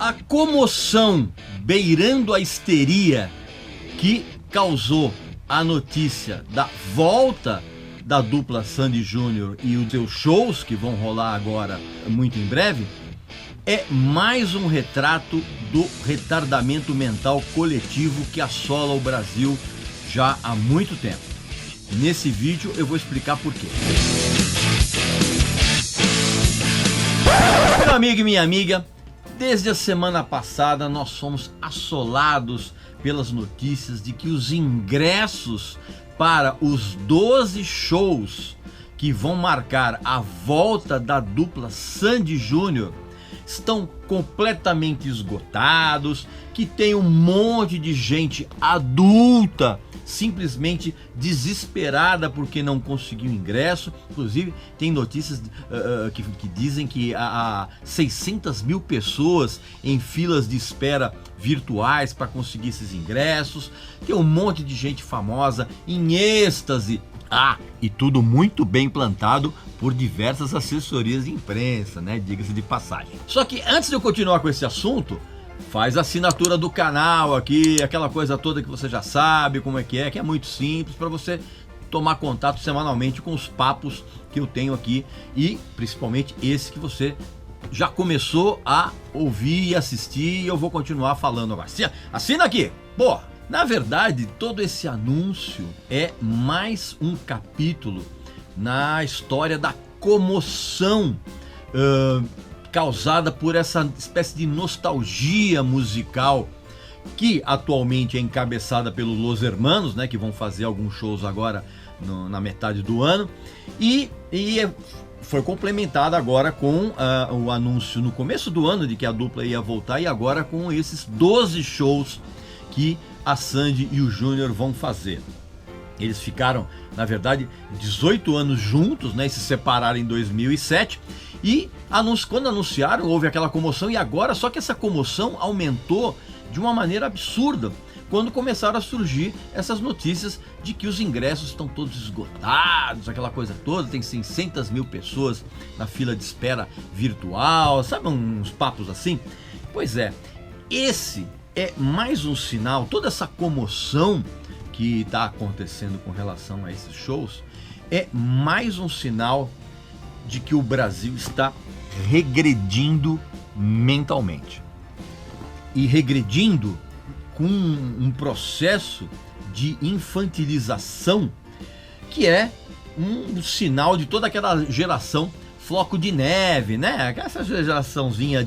A comoção beirando a histeria que causou a notícia da volta da dupla Sandy Júnior e os seus shows que vão rolar agora muito em breve é mais um retrato do retardamento mental coletivo que assola o Brasil já há muito tempo. Nesse vídeo eu vou explicar por quê. Meu amigo e minha amiga, desde a semana passada nós somos assolados pelas notícias de que os ingressos para os 12 shows que vão marcar a volta da dupla Sandy Júnior estão completamente esgotados, que tem um monte de gente adulta simplesmente desesperada porque não conseguiu ingresso. Inclusive tem notícias que dizem que há 600 mil pessoas em filas de espera virtuais para conseguir esses ingressos. Tem um monte de gente famosa em êxtase. E tudo muito bem plantado por diversas assessorias de imprensa, né? Diga-se de passagem. Só que antes de eu continuar com esse assunto, faz a assinatura do canal aqui, aquela coisa toda que você já sabe como é que é muito simples para você tomar contato semanalmente com os papos que eu tenho aqui e principalmente esse que você já começou a ouvir e assistir e eu vou continuar falando agora. Assina aqui! Porra! Na verdade, todo esse anúncio é mais um capítulo na história da comoção causada por essa espécie de nostalgia musical que atualmente é encabeçada pelo Los Hermanos, né, que vão fazer alguns shows agora na metade do ano e foi complementada agora com o anúncio no começo do ano de que a dupla ia voltar e agora com esses 12 shows que a Sandy e o Júnior vão fazer. Eles ficaram, na verdade, 18 anos juntos, né, e se separaram em 2007 e quando anunciaram houve aquela comoção e agora só que essa comoção aumentou de uma maneira absurda quando começaram a surgir essas notícias de que os ingressos estão todos esgotados, aquela coisa toda, tem 600 mil pessoas na fila de espera virtual, sabe uns papos assim? Pois é, esse é mais um sinal, toda essa comoção que está acontecendo com relação a esses shows, é mais um sinal de que o Brasil está regredindo mentalmente. E regredindo com um processo de infantilização que é um sinal de toda aquela geração Floco de Neve, né? Essa geraçãozinha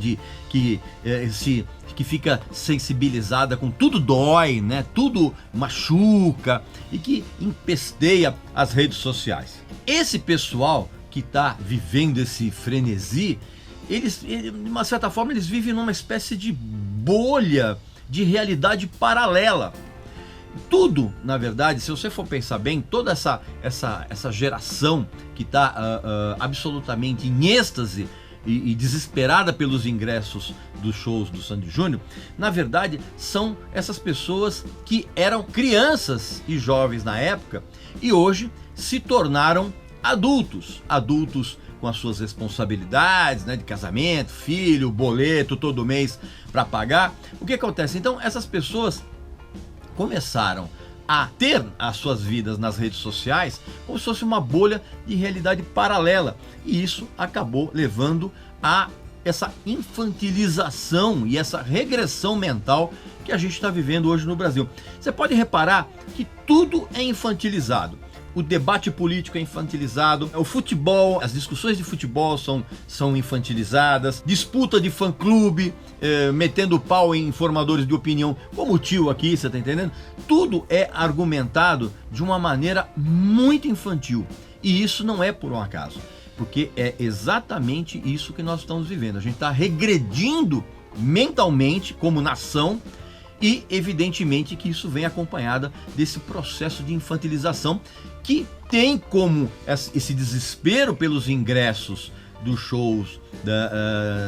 que fica sensibilizada com tudo dói, né? Tudo machuca e que empesteia as redes sociais. Esse pessoal que está vivendo esse frenesi, eles, de uma certa forma, eles vivem numa espécie de bolha de realidade paralela. Tudo, na verdade, se você for pensar bem, toda essa geração que está absolutamente em êxtase e desesperada pelos ingressos dos shows do Sandy Júnior, na verdade são essas pessoas que eram crianças e jovens na época e hoje se tornaram adultos com as suas responsabilidades, né, de casamento, filho, boleto todo mês para pagar. O que acontece? Então essas pessoas começaram a ter as suas vidas nas redes sociais como se fosse uma bolha de realidade paralela e isso acabou levando a essa infantilização e essa regressão mental que a gente está vivendo hoje no Brasil. Você pode reparar que tudo é infantilizado. O debate político é infantilizado, o futebol, as discussões de futebol são infantilizadas, disputa de fã-clube, metendo pau em formadores de opinião, como o tio aqui, você tá entendendo? Tudo é argumentado de uma maneira muito infantil e isso não é por um acaso, porque é exatamente isso que nós estamos vivendo. A gente está regredindo mentalmente como nação e evidentemente que isso vem acompanhada desse processo de infantilização que tem como esse desespero pelos ingressos dos shows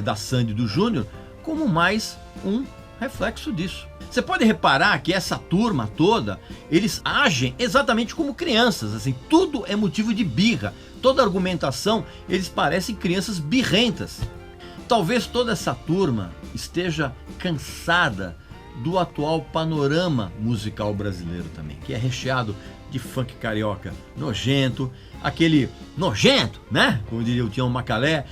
da Sandy e do Júnior como mais um reflexo disso. Você pode reparar que essa turma toda, eles agem exatamente como crianças, assim, tudo é motivo de birra, toda argumentação, eles parecem crianças birrentas. Talvez toda essa turma esteja cansada do atual panorama musical brasileiro também, que é recheado de funk carioca nojento, aquele nojento, né? Como diria o Tião Macalé,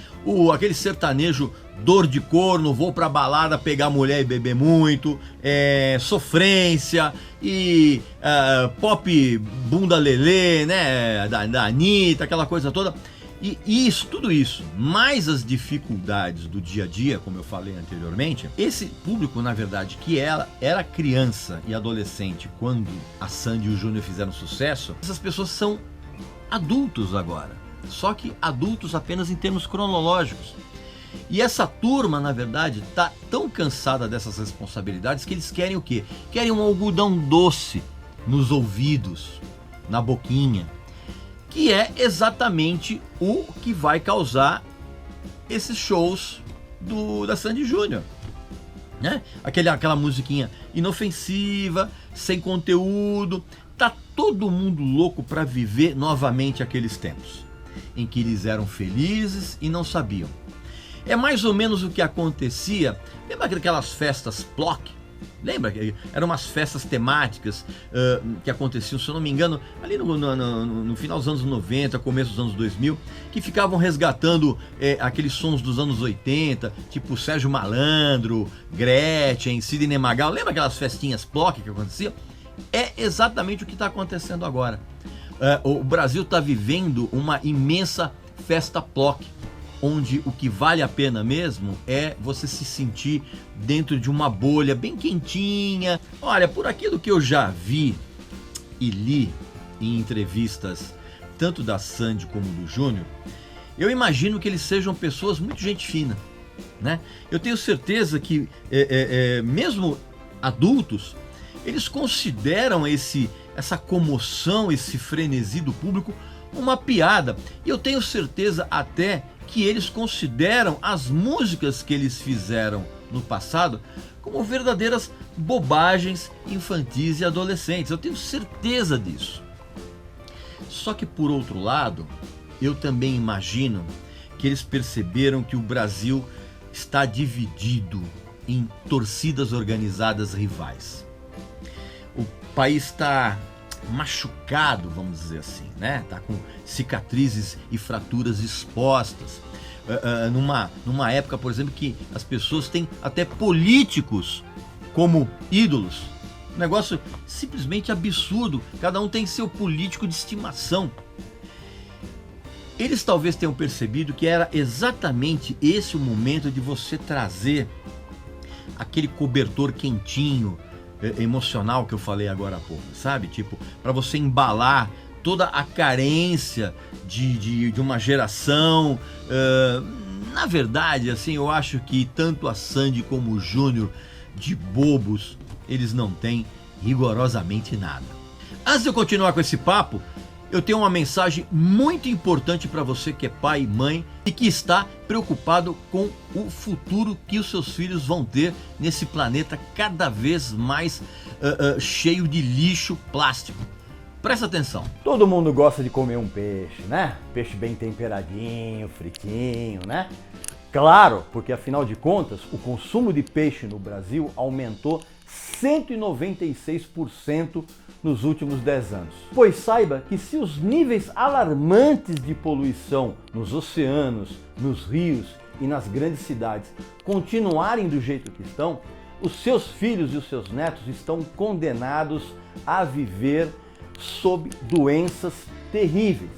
aquele sertanejo dor de corno, vou pra balada pegar mulher e beber muito, sofrência e pop bunda lelê, né? Da Anitta, aquela coisa toda. E isso, tudo isso, mais as dificuldades do dia a dia, como eu falei anteriormente, esse público, na verdade, que era criança e adolescente quando a Sandy e o Júnior fizeram sucesso, essas pessoas são adultos agora, só que adultos apenas em termos cronológicos. E essa turma, na verdade, tá tão cansada dessas responsabilidades que eles querem o quê? Querem um algodão doce nos ouvidos, na boquinha, que é exatamente o que vai causar esses shows da Sandy Júnior, né? Aquela musiquinha inofensiva, sem conteúdo. Tá todo mundo louco para viver novamente aqueles tempos em que eles eram felizes e não sabiam. É mais ou menos o que acontecia. Lembra aquelas festas Plock? Lembra que eram umas festas temáticas que aconteciam, se eu não me engano, ali no final dos anos 90, começo dos anos 2000, que ficavam resgatando aqueles sons dos anos 80, tipo Sérgio Malandro, Gretchen, Sidney Magal. Lembra aquelas festinhas Plock que aconteciam? É exatamente o que está acontecendo agora. O Brasil está vivendo uma imensa festa Plock, onde o que vale a pena mesmo é você se sentir dentro de uma bolha bem quentinha. Olha, por aquilo que eu já vi e li em entrevistas, tanto da Sandy como do Júnior, eu imagino que eles sejam pessoas muito gente fina, né? Eu tenho certeza que, mesmo adultos, eles consideram essa comoção, esse frenesi do público uma piada. E eu tenho certeza até que eles consideram as músicas que eles fizeram no passado como verdadeiras bobagens infantis e adolescentes. Eu tenho certeza disso. Só que, por outro lado, eu também imagino que eles perceberam que o Brasil está dividido em torcidas organizadas rivais. O país está machucado, vamos dizer assim, né? Tá com cicatrizes e fraturas expostas. Numa época, por exemplo, que as pessoas têm até políticos como ídolos. Um negócio simplesmente absurdo. Cada um tem seu político de estimação. Eles talvez tenham percebido que era exatamente esse o momento de você trazer aquele cobertor quentinho, emocional que eu falei agora há pouco, sabe? Tipo, para você embalar toda a carência de uma geração. Na verdade, assim, eu acho que tanto a Sandy como o Júnior, de bobos, eles não têm rigorosamente nada. Antes de eu continuar com esse papo, eu tenho uma mensagem muito importante para você que é pai e mãe e que está preocupado com o futuro que os seus filhos vão ter nesse planeta cada vez mais cheio de lixo plástico. Presta atenção. Todo mundo gosta de comer um peixe, né? Peixe bem temperadinho, fritinho, né? Claro, porque afinal de contas, o consumo de peixe no Brasil aumentou 196% nos últimos 10 anos. Pois saiba que se os níveis alarmantes de poluição nos oceanos, nos rios e nas grandes cidades continuarem do jeito que estão, os seus filhos e os seus netos estão condenados a viver sob doenças terríveis.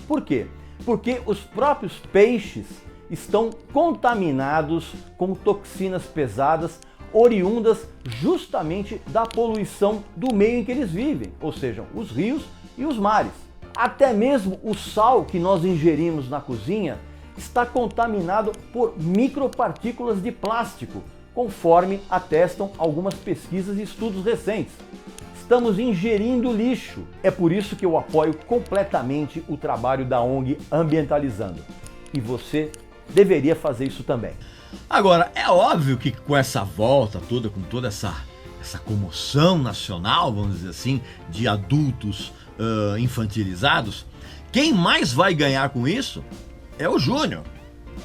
Por quê? Porque os próprios peixes estão contaminados com toxinas pesadas oriundas justamente da poluição do meio em que eles vivem, ou seja, os rios e os mares. Até mesmo o sal que nós ingerimos na cozinha está contaminado por micropartículas de plástico, conforme atestam algumas pesquisas e estudos recentes. Estamos ingerindo lixo. É por isso que eu apoio completamente o trabalho da ONG Ambientalizando. E você deveria fazer isso também. Agora, é óbvio que com essa volta toda, com toda essa comoção nacional, vamos dizer assim, de adultos infantilizados, quem mais vai ganhar com isso é o Júnior.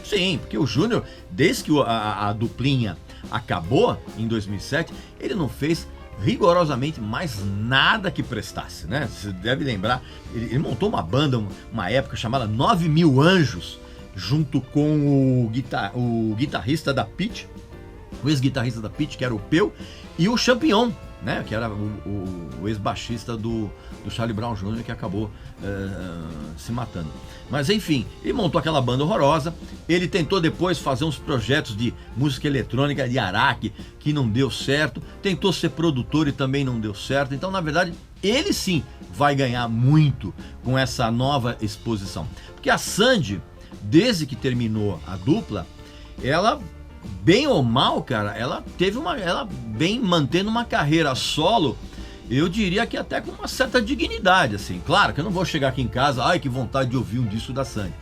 Sim, porque o Júnior, desde que a duplinha acabou em 2007, ele não fez rigorosamente mais nada que prestasse, né? Você deve lembrar, ele montou uma banda, uma época chamada 9.000 Anjos, junto com o guitarrista da Pitty, o ex-guitarrista da Pitty, que era o Peu, e o Champignon, né? Que era o ex-baixista do Charlie Brown Jr., que acabou se matando. Mas enfim, ele montou aquela banda horrorosa. Ele tentou depois fazer uns projetos de música eletrônica de Araque, que não deu certo. Tentou ser produtor e também não deu certo. Então, na verdade, ele sim vai ganhar muito com essa nova exposição. Porque a Sandy, desde que terminou a dupla, ela, bem ou mal, cara, ela vem mantendo uma carreira solo, eu diria que até com uma certa dignidade, assim. Claro que eu não vou chegar aqui em casa, ai, que vontade de ouvir um disco da Sandy.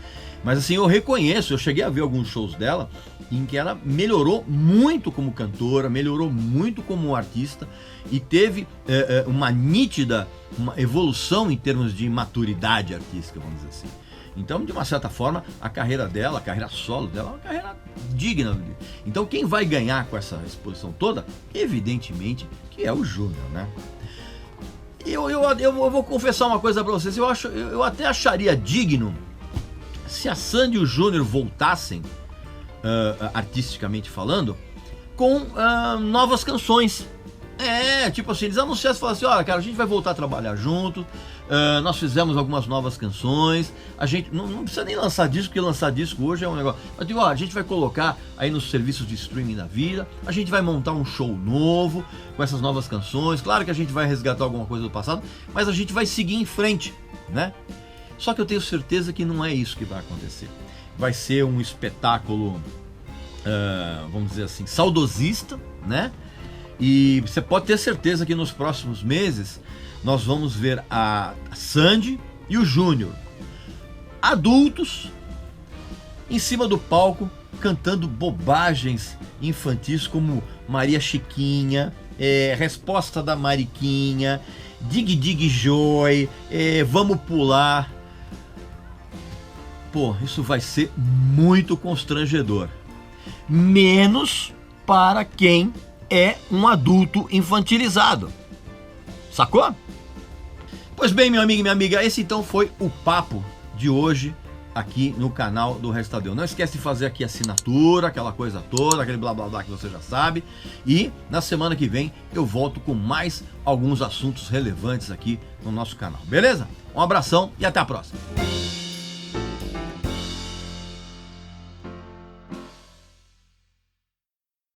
Mas assim, eu reconheço, eu cheguei a ver alguns shows dela em que ela melhorou muito como cantora, melhorou muito como artista e teve uma nítida evolução em termos de maturidade artística, vamos dizer assim. Então, de uma certa forma, a carreira dela, a carreira solo dela, é uma carreira digna. Então, quem vai ganhar com essa exposição toda, evidentemente, que é o Júnior, né? Eu vou confessar uma coisa pra vocês, eu até acharia digno se a Sandy e o Júnior voltassem, artisticamente falando, com novas canções. Tipo assim, eles anunciassem e falassem, olha, cara, a gente vai voltar a trabalhar junto, nós fizemos algumas novas canções, a gente não precisa nem lançar disco, porque lançar disco hoje é um negócio, mas digo, a gente vai colocar aí nos serviços de streaming da vida, a gente vai montar um show novo com essas novas canções, claro que a gente vai resgatar alguma coisa do passado, mas a gente vai seguir em frente, né? Só que eu tenho certeza que não é isso que vai acontecer. Vai ser um espetáculo, vamos dizer assim, saudosista, né? E você pode ter certeza que nos próximos meses nós vamos ver a Sandy e o Júnior, adultos, em cima do palco, cantando bobagens infantis como Maria Chiquinha, Resposta da Mariquinha, Dig Dig Joy, Vamos Pular. Pô, isso vai ser muito constrangedor. Menos para quem é um adulto infantilizado. Sacou? Pois bem, meu amigo e minha amiga, esse então foi o papo de hoje aqui no canal do Restadeu. Não esquece de fazer aqui a assinatura, aquela coisa toda, aquele blá blá blá que você já sabe. E na semana que vem eu volto com mais alguns assuntos relevantes aqui no nosso canal. Beleza? Um abração e até a próxima.